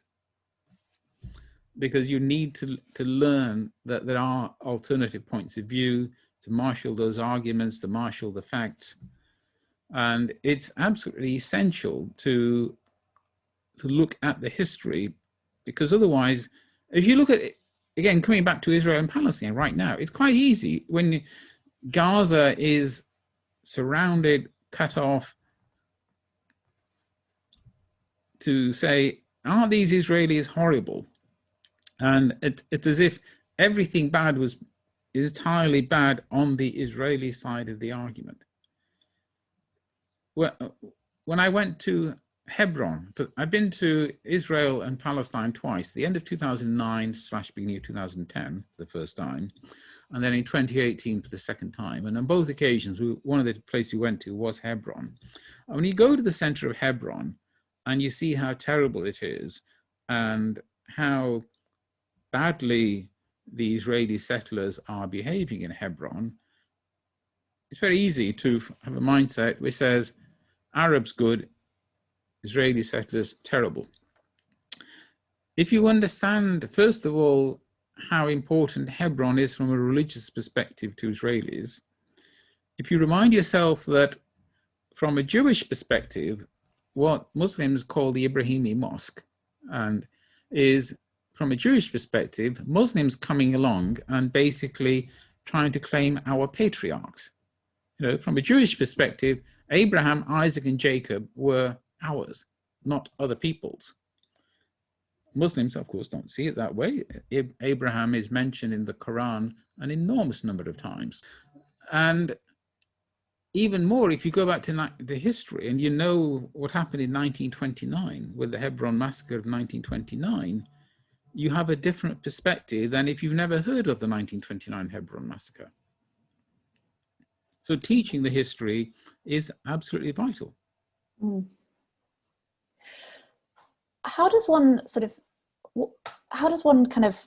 because you need to learn that there are alternative points of view, to marshal those arguments, to marshal the facts. And it's absolutely essential to look at the history, because otherwise, if you look at it, again, coming back to Israel and Palestine right now, it's quite easy when Gaza is surrounded, cut off, to say, are these Israelis horrible? And it's as if everything bad is entirely bad on the Israeli side of the argument. When I went to Hebron, I've been to Israel and Palestine twice, the end of 2009/beginning of 2010, the first time, and then in 2018 for the second time. And on both occasions, one of the places we went to was Hebron. And when you go to the center of Hebron and you see how terrible it is and how badly the Israeli settlers are behaving in Hebron, it's very easy to have a mindset which says, Arabs good, Israeli settlers terrible. If you understand, first of all, how important Hebron is from a religious perspective to Israelis, if you remind yourself that from a Jewish perspective, what Muslims call the Ibrahimi Mosque, and is, from a Jewish perspective, Muslims coming along and basically trying to claim our patriarchs. You know, from a Jewish perspective, Abraham, Isaac, and Jacob were ours, not other people's. Muslims, of course, don't see it that way. Abraham is mentioned in the Quran an enormous number of times. And even more, if you go back to the history and you know what happened in 1929 with the Hebron massacre of 1929, you have a different perspective than if you've never heard of the 1929 Hebron massacre. So teaching the history is absolutely vital. Mm. How does one kind of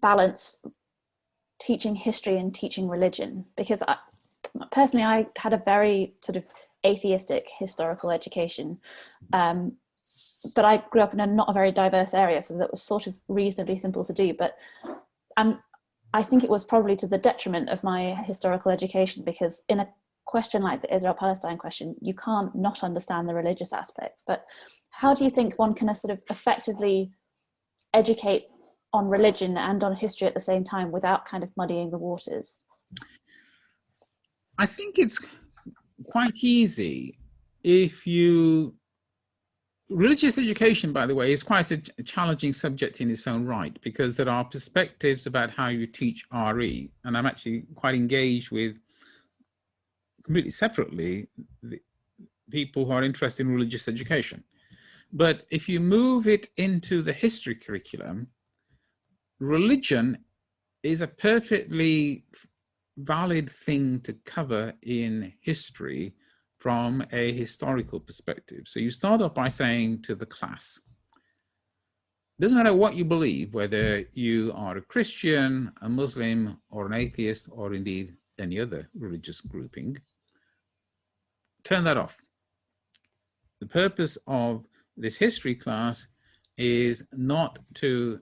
balance teaching history and teaching religion? Because personally, I had a very sort of atheistic historical education, but I grew up in not a very diverse area, so that was sort of reasonably simple to do. And I think it was probably to the detriment of my historical education, because in a question like the Israel-Palestine question, you can't not understand the religious aspects. But how do you think one can sort of effectively educate on religion and on history at the same time without kind of muddying the waters? I think it's quite easy if you... Religious education, by the way, is quite a challenging subject in its own right, because there are perspectives about how you teach RE, and I'm actually quite engaged with, completely separately, the people who are interested in religious education. But if you move it into the history curriculum, religion is a perfectly valid thing to cover in history from a historical perspective. So you start off by saying to the class, doesn't matter what you believe, whether you are a Christian, a Muslim, or an atheist, or indeed any other religious grouping, turn that off. The purpose of this history class is not to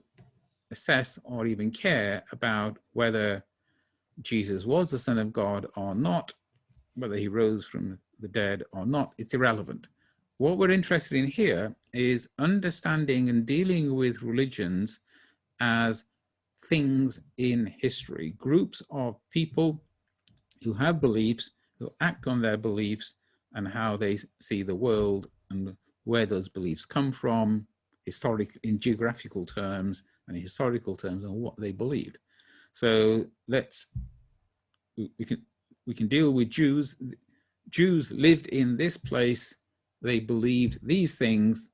assess or even care about whether Jesus was the Son of God or not, whether he rose from the dead or not. It's irrelevant. What we're interested in here is understanding and dealing with religions as things in history, groups of people who have beliefs, who act on their beliefs, and how they see the world and where those beliefs come from, in geographical terms and in historical terms, and what they believed. So we can deal with Jews. Jews lived in this place. They believed these things.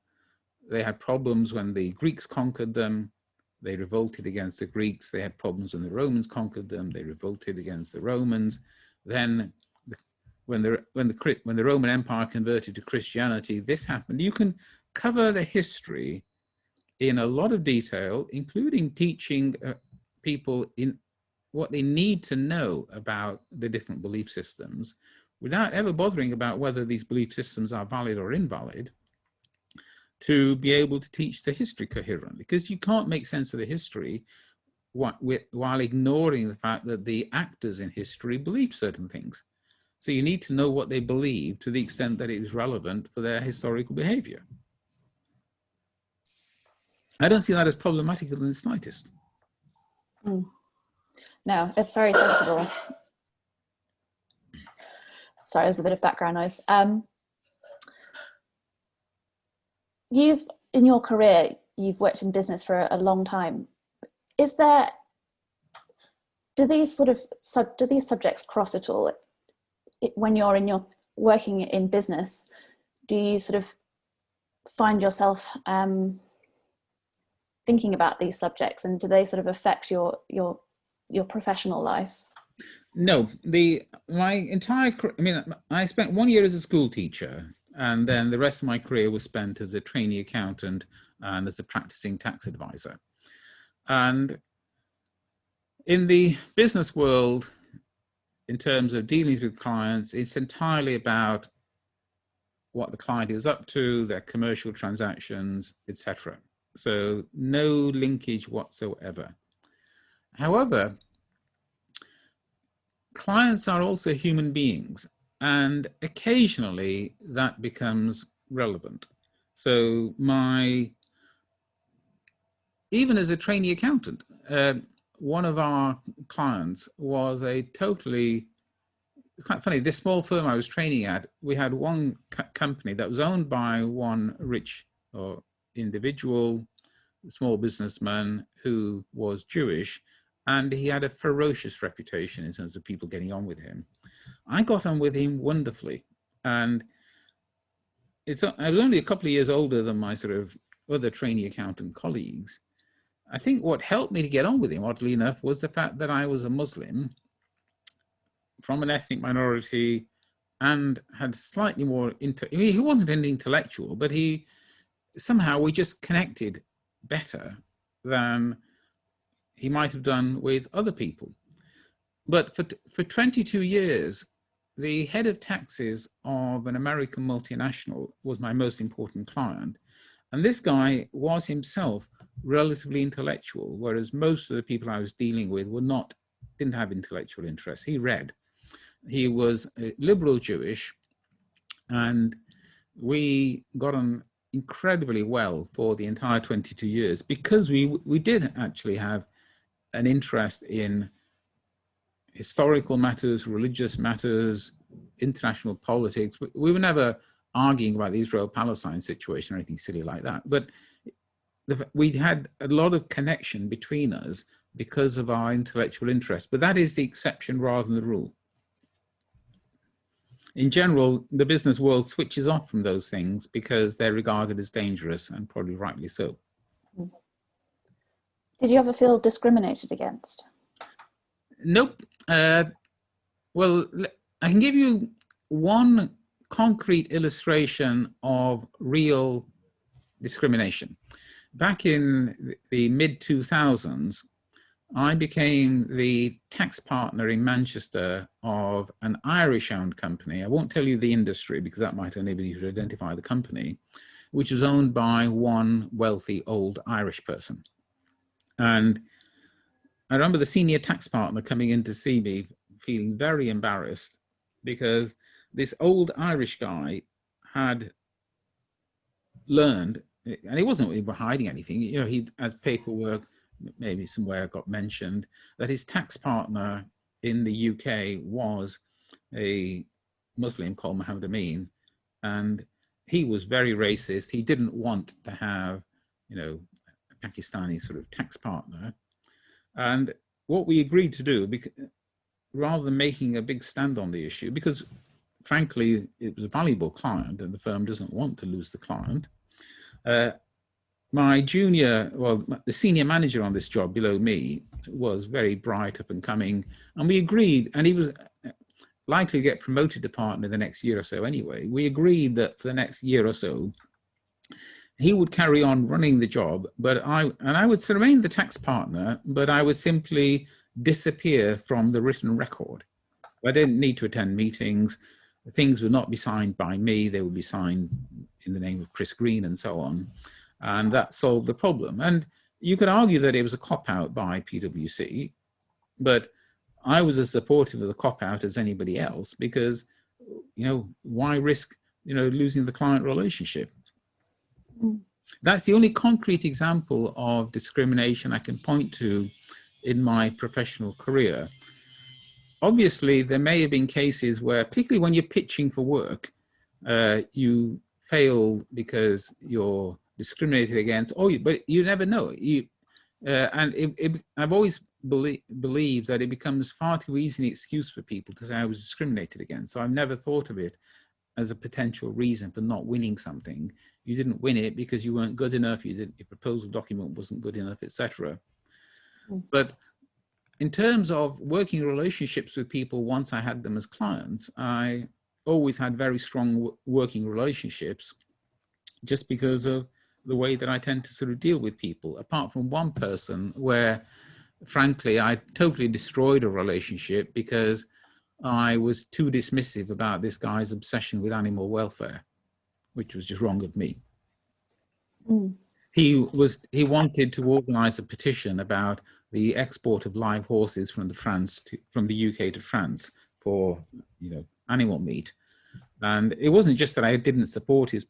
They had problems when the Greeks conquered them. They revolted against the Greeks. They had problems when the Romans conquered them. They revolted against the Romans. Then when the Roman Empire converted to Christianity, this happened. You can cover the history in a lot of detail, including teaching people in what they need to know about the different belief systems without ever bothering about whether these belief systems are valid or invalid, to be able to teach the history coherently. Because you can't make sense of the history while ignoring the fact that the actors in history believe certain things. So you need to know what they believe to the extent that it is relevant for their historical behavior. I don't see that as problematic in the slightest. No, it's very sensible. Sorry, there's a bit of background noise. In your career, you've worked in business for a long time. Do these subjects cross at all? When you're working in business, do you sort of find yourself thinking about these subjects, and do they sort of affect your professional life? No, I spent 1 year as a school teacher, and then the rest of my career was spent as a trainee accountant and as a practicing tax advisor. And in the business world, in terms of dealings with clients, it's entirely about what the client is up to, their commercial transactions, etc. So no linkage whatsoever. However, clients are also human beings, and occasionally that becomes relevant. So even as a trainee accountant, one of our clients was it's quite funny, this small firm I was training at, we had one company that was owned by one rich or individual, small businessman who was Jewish, and he had a ferocious reputation in terms of people getting on with him. I got on with him wonderfully, and I was only a couple of years older than my sort of other trainee accountant colleagues. I think what helped me to get on with him, oddly enough, was the fact that I was a Muslim from an ethnic minority and had slightly more, he wasn't an intellectual, but somehow we just connected better than he might have done with other people. But for 22 years, the head of taxes of an American multinational was my most important client. And this guy was himself relatively intellectual, whereas most of the people I was dealing with didn't have intellectual interests. He read. He was liberal Jewish, and we got on incredibly well for the entire 22 years because we did actually have an interest in historical matters, religious matters, international politics. We were never arguing about the Israel-Palestine situation or anything silly like that, but we had a lot of connection between us because of our intellectual interest, but that is the exception rather than the rule. In general, the business world switches off from those things because they're regarded as dangerous, and probably rightly so. Did you ever feel discriminated against? Nope. Well, I can give you one concrete illustration of real discrimination. Back in the mid-2000s, I became the tax partner in Manchester of an Irish-owned company. I won't tell you the industry because that might enable you to identify the company, which was owned by one wealthy old Irish person. And I remember the senior tax partner coming in to see me feeling very embarrassed because this old Irish guy had learned, and he wasn't really hiding anything, you know, he, as paperwork maybe somewhere got mentioned, that his tax partner in the UK was a Muslim called Mohammed Amin, and he was very racist. He didn't want to have, you know, a Pakistani sort of tax partner. And what we agreed to do, rather than making a big stand on the issue, because frankly, it was a valuable client and the firm doesn't want to lose the client, the senior manager on this job below me was very bright, up and coming, and we agreed, and he was likely to get promoted to partner the next year or so anyway. We agreed that for the next year or so, he would carry on running the job, but I would remain the tax partner, but I would simply disappear from the written record. I didn't need to attend meetings. Things would not be signed by me. They would be signed in the name of Chris Green and so on. And that solved the problem. And you could argue that it was a cop-out by PwC, but I was as supportive of the cop-out as anybody else, because, you know, why risk, you know, losing the client relationship? That's the only concrete example of discrimination I can point to in my professional career. Obviously, there may have been cases where, particularly when you're pitching for work, you fail because you're discriminated against, but you never know. I've always believed that it becomes far too easy an excuse for people to say I was discriminated against. So I've never thought of it as a potential reason for not winning something. You didn't win it because you weren't good enough, your proposal document wasn't good enough, etc. But in terms of working relationships with people, once I had them as clients, I always had very strong working relationships, just because of the way that I tend to sort of deal with people, apart from one person where, frankly, I totally destroyed a relationship because I was too dismissive about this guy's obsession with animal welfare, which was just wrong of me. He wanted to organize a petition about the export of live horses from the UK to France for, you know, animal meat. And it wasn't just that I didn't support his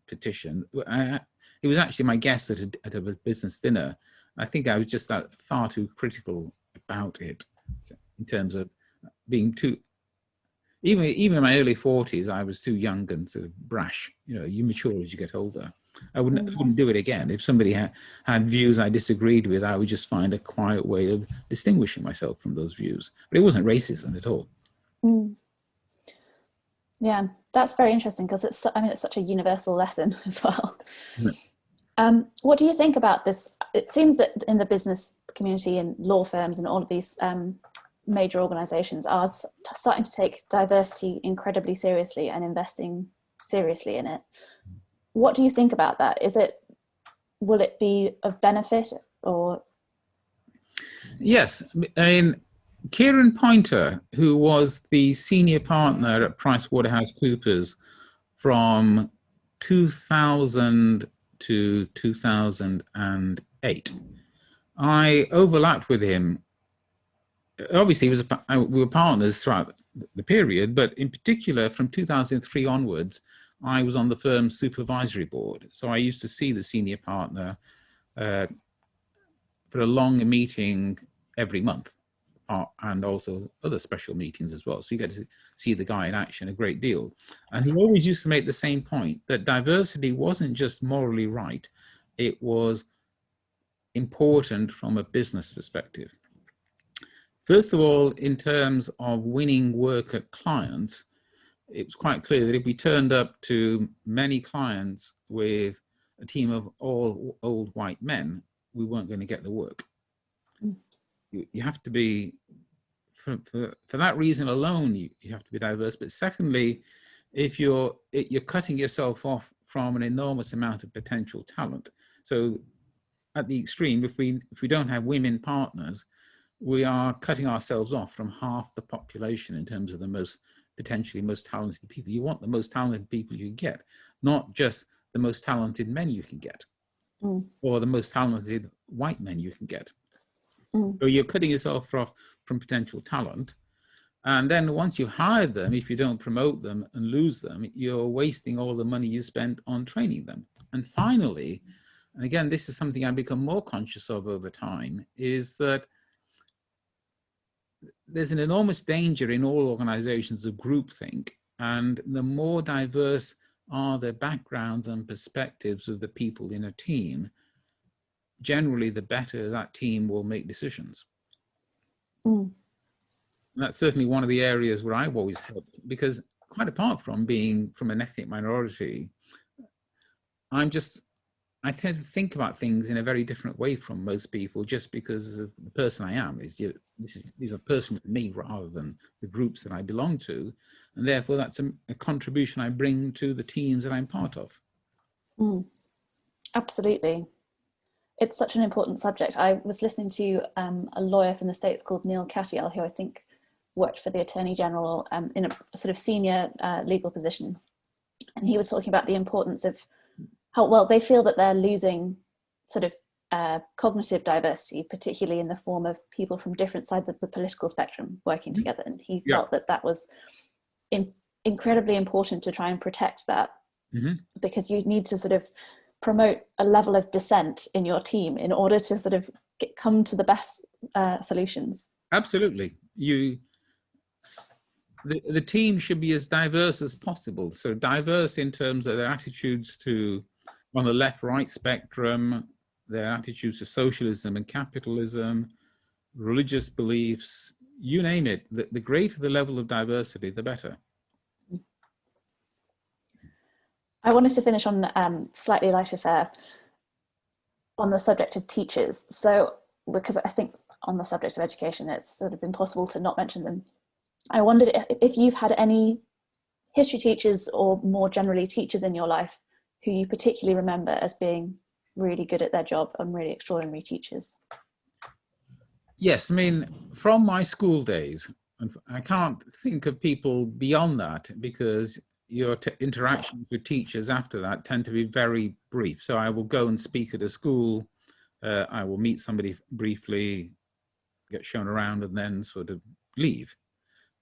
petition. He was actually my guest at a business dinner. I think I was just far too critical about it, in terms of being too, even in my early 40s, I was too young and sort of brash. You know, you mature as you get older. I wouldn't do it again. If somebody had views I disagreed with, I would just find a quiet way of distinguishing myself from those views. But it wasn't racism at all. Yeah, that's very interesting, because it's such a universal lesson as well. What do you think about this? It seems that in the business community and law firms and all of these major organizations are starting to take diversity incredibly seriously and investing seriously in it. What do you think about that? Will it be of benefit, or? Yes, I mean, Kieran Poynter, who was the senior partner at PricewaterhouseCoopers from 2000 to 2008, I overlapped with him. Obviously, we were partners throughout the period, but in particular from 2003 onwards, I was on the firm's supervisory board. So I used to see the senior partner for a long meeting every month, and also other special meetings as well. So you get to see the guy in action a great deal. And he always used to make the same point, that diversity wasn't just morally right, it was important from a business perspective. First of all, in terms of winning work at clients, it was quite clear that if we turned up to many clients with a team of all old white men, we weren't going to get the work. You have to be, for that reason alone, you have to be diverse. But secondly, if you're cutting yourself off from an enormous amount of potential talent. So at the extreme, if we don't have women partners, we are cutting ourselves off from half the population in terms of the potentially most talented people. You want the most talented people you can get, not just the most talented men you can get, or the most talented white men you can get. So you're cutting yourself off from potential talent. And then once you've hired them, if you don't promote them and lose them, you're wasting all the money you spent on training them. And finally, and again, this is something I've become more conscious of over time, is that there's an enormous danger in all organizations of groupthink, and the more diverse are the backgrounds and perspectives of the people in a team, generally the better that team will make decisions. That's certainly one of the areas where I've always helped, because quite apart from being from an ethnic minority, I tend to think about things in a very different way from most people, just because of the person I am. These are personal to me rather than the groups that I belong to. And therefore, that's a contribution I bring to the teams that I'm part of. Absolutely. it's such an important subject. I was listening to a lawyer from the States called Neil Katyal, who I think worked for the Attorney General in a sort of senior legal position. And he was talking about the importance of how, well, they feel that they're losing sort of cognitive diversity, particularly in the form of people from different sides of the political spectrum working together. And he felt that that was incredibly important to try and protect that, because you need to sort of promote a level of dissent in your team in order to sort of come to the best solutions. Absolutely. The team should be as diverse as possible. So diverse in terms of their attitudes to, on the left-right spectrum, their attitudes to socialism and capitalism, religious beliefs, you name it. The greater the level of diversity, the better. I wanted to finish on slightly lighter fare on the subject of teachers. So, because I think on the subject of education, it's sort of impossible to not mention them. I wondered if you've had any history teachers or more generally teachers in your life who you particularly remember as being really good at their job and really extraordinary teachers. Yes, I mean, from my school days, I can't think of people beyond that because your interactions with teachers after that tend to be very brief. So I will go and speak at a school, I will meet somebody briefly, get shown around and then sort of leave.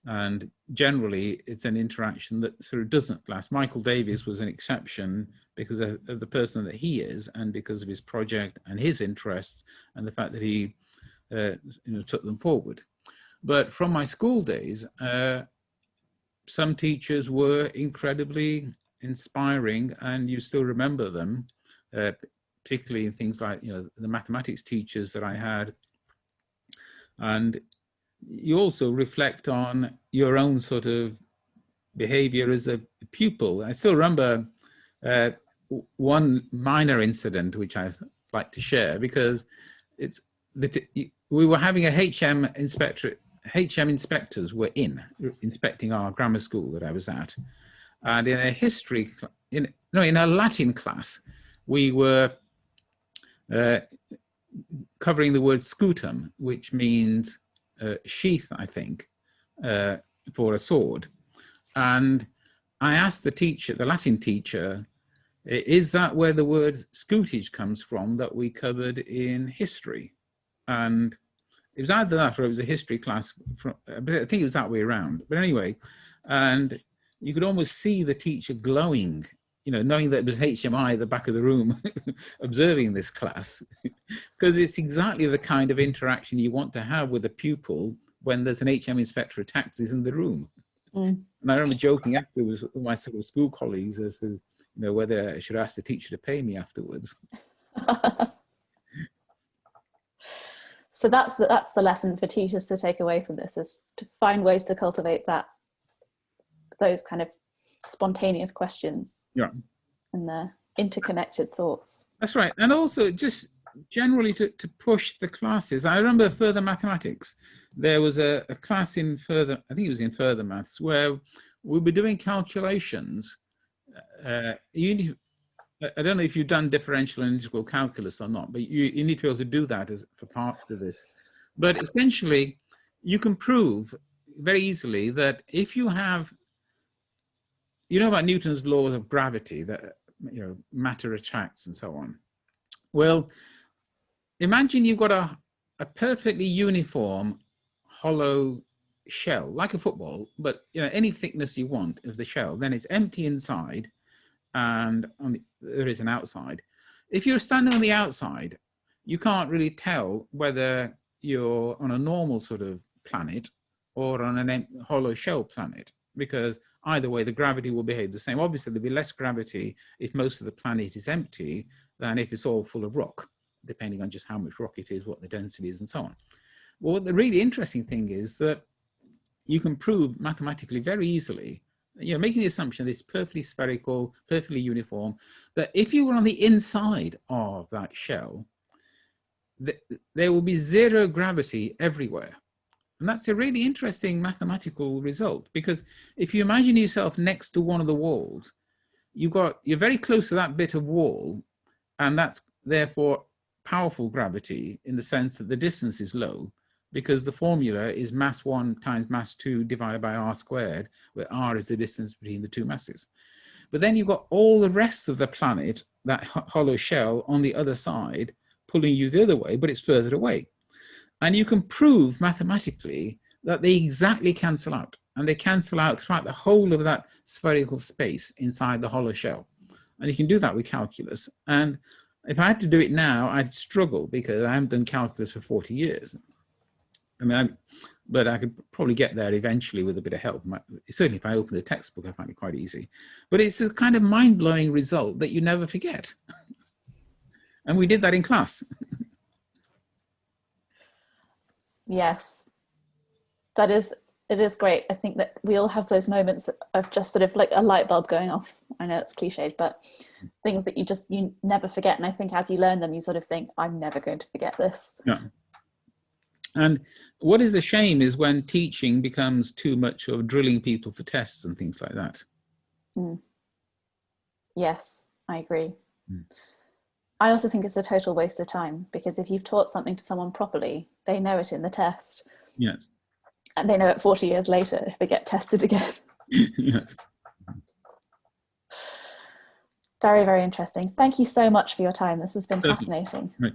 And generally it's an interaction that sort of doesn't last. Michael Davies was an exception because of the person that he is and because of his project and his interest and the fact that he took them forward. But from my school days, some teachers were incredibly inspiring and you still remember them, particularly in things like, the mathematics teachers that I had. And you also reflect on your own sort of behavior as a pupil. I still remember one minor incident which I'd like to share because it's that we were having a HM inspectors were inspecting our grammar school that I was at, and in a history, in a Latin class, we were covering the word scutum, which means sheath, I think, for a sword. And I asked the teacher, the Latin teacher, is that where the word scutage comes from that we covered in history? And it was either that or it was a history class, but I think it was that way around. But anyway, and you could almost see the teacher glowing, knowing that it was HMI at the back of the room observing this class, because it's exactly the kind of interaction you want to have with a pupil when there's an HM inspector of taxes in the room. And I remember joking afterwards with my sort of school colleagues as to, whether I should ask the teacher to pay me afterwards. So that's the lesson for teachers to take away from this, is to find ways to cultivate those kind of spontaneous questions, and the interconnected thoughts. That's right. And also just generally to push the classes. I remember further mathematics. There was a class in further, I think it was in further maths, where we were doing calculations. I don't know if you've done differential and integral calculus or not, but you need to be able to do that for part of this. But essentially, you can prove very easily that if you have, about Newton's laws of gravity, that matter attracts and so on. Well, imagine you've got a perfectly uniform hollow shell, like a football, but any thickness you want of the shell, then it's empty inside and there is an outside. If you're standing on the outside, you can't really tell whether you're on a normal sort of planet or on an hollow shell planet, because either way the gravity will behave the same. Obviously there'll be less gravity if most of the planet is empty than if it's all full of rock, depending on just how much rock it is, what the density is and so on. Well, the really interesting thing is that you can prove mathematically very easily, making the assumption that it's perfectly spherical, perfectly uniform, that if you were on the inside of that shell, there will be zero gravity everywhere. And that's a really interesting mathematical result, because if you imagine yourself next to one of the walls, you're very close to that bit of wall, and that's therefore powerful gravity in the sense that the distance is low, because the formula is mass 1 times mass 2 divided by r squared, where r is the distance between the two masses. But then you've got all the rest of the planet, that hollow shell on the other side, pulling you the other way, but it's further away. And you can prove mathematically that they exactly cancel out, and they cancel out throughout the whole of that spherical space inside the hollow shell. And you can do that with calculus. And if I had to do it now, I'd struggle, because I haven't done calculus for 40 years. I mean, but I could probably get there eventually with a bit of help. Certainly if I open the textbook, I find it quite easy. But it's a kind of mind-blowing result that you never forget. And we did that in class. Yes, it is great. I think that we all have those moments of just sort of like a light bulb going off. I know it's cliched, but things that you never forget. And I think as you learn them, you sort of think, I'm never going to forget this. Yeah. And what is a shame is when teaching becomes too much of drilling people for tests and things like that. Mm. Yes, I agree. Mm. I also think it's a total waste of time, because if you've taught something to someone properly, they know it in the test. Yes. And they know it 40 years later if they get tested again. Yes. Very, very interesting. Thank you so much for your time. This has been fascinating. Right.